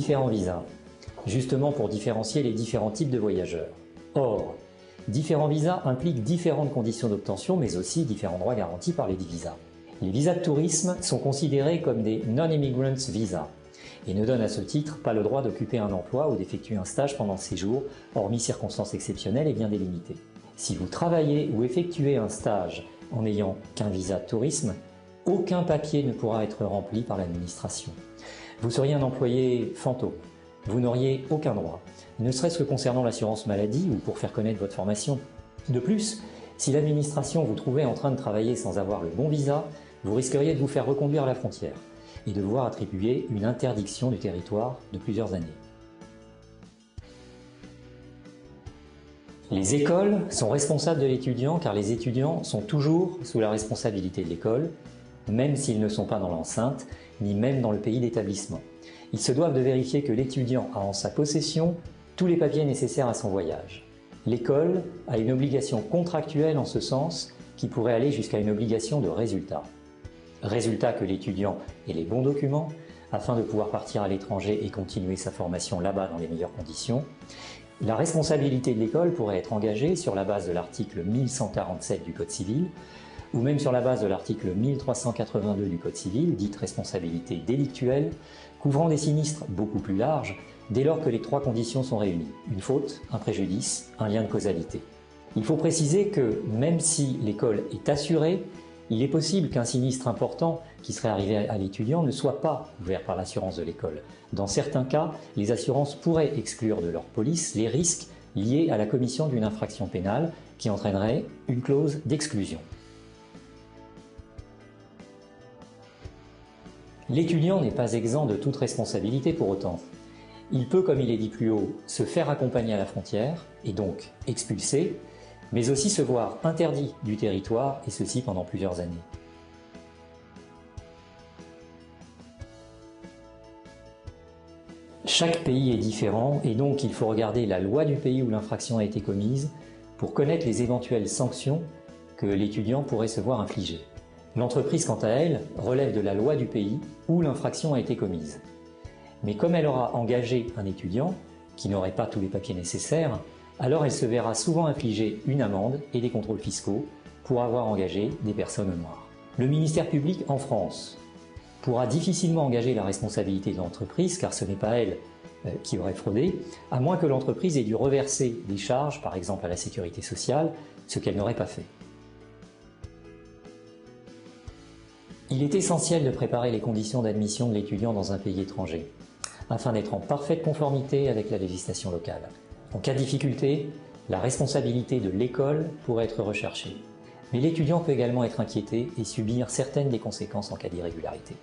différents visas, justement pour différencier les différents types de voyageurs. Or, différents visas impliquent différentes conditions d'obtention, mais aussi différents droits garantis par les visas. Les visas de tourisme sont considérés comme des non-immigrants visas et ne donnent à ce titre pas le droit d'occuper un emploi ou d'effectuer un stage pendant le séjour, hormis circonstances exceptionnelles et bien délimitées. Si vous travaillez ou effectuez un stage en n'ayant qu'un visa de tourisme, aucun papier ne pourra être rempli par l'administration. Vous seriez un employé fantôme, vous n'auriez aucun droit, ne serait-ce que concernant l'assurance maladie ou pour faire connaître votre formation. De plus, si l'administration vous trouvait en train de travailler sans avoir le bon visa, vous risqueriez de vous faire reconduire à la frontière et de voir attribuer une interdiction du territoire de plusieurs années. Les écoles sont responsables de l'étudiant car les étudiants sont toujours sous la responsabilité de l'école, même s'ils ne sont pas dans l'enceinte, ni même dans le pays d'établissement. Ils se doivent de vérifier que l'étudiant a en sa possession tous les papiers nécessaires à son voyage. L'école a une obligation contractuelle en ce sens qui pourrait aller jusqu'à une obligation de résultat. Résultat que l'étudiant ait les bons documents afin de pouvoir partir à l'étranger et continuer sa formation là-bas dans les meilleures conditions. La responsabilité de l'école pourrait être engagée sur la base de l'article 1147 du Code civil ou même sur la base de l'article 1382 du Code civil, dite responsabilité délictuelle, couvrant des sinistres beaucoup plus larges dès lors que les trois conditions sont réunies, une faute, un préjudice, un lien de causalité. Il faut préciser que même si l'école est assurée, il est possible qu'un sinistre important qui serait arrivé à l'étudiant ne soit pas couvert par l'assurance de l'école. Dans certains cas, les assurances pourraient exclure de leur police les risques liés à la commission d'une infraction pénale qui entraînerait une clause d'exclusion. L'étudiant n'est pas exempt de toute responsabilité pour autant. Il peut, comme il est dit plus haut, se faire accompagner à la frontière et donc expulsé, mais aussi se voir interdit du territoire et ceci pendant plusieurs années. Chaque pays est différent et donc il faut regarder la loi du pays où l'infraction a été commise pour connaître les éventuelles sanctions que l'étudiant pourrait se voir infliger. L'entreprise, quant à elle, relève de la loi du pays où l'infraction a été commise. Mais comme elle aura engagé un étudiant qui n'aurait pas tous les papiers nécessaires, alors elle se verra souvent infliger une amende et des contrôles fiscaux pour avoir engagé des personnes noires. Le ministère public en France pourra difficilement engager la responsabilité de l'entreprise car ce n'est pas elle qui aurait fraudé, à moins que l'entreprise ait dû reverser des charges, par exemple à la sécurité sociale, ce qu'elle n'aurait pas fait. Il est essentiel de préparer les conditions d'admission de l'étudiant dans un pays étranger, afin d'être en parfaite conformité avec la législation locale. En cas de difficulté, la responsabilité de l'école pourrait être recherchée. Mais l'étudiant peut également être inquiété et subir certaines des conséquences en cas d'irrégularité.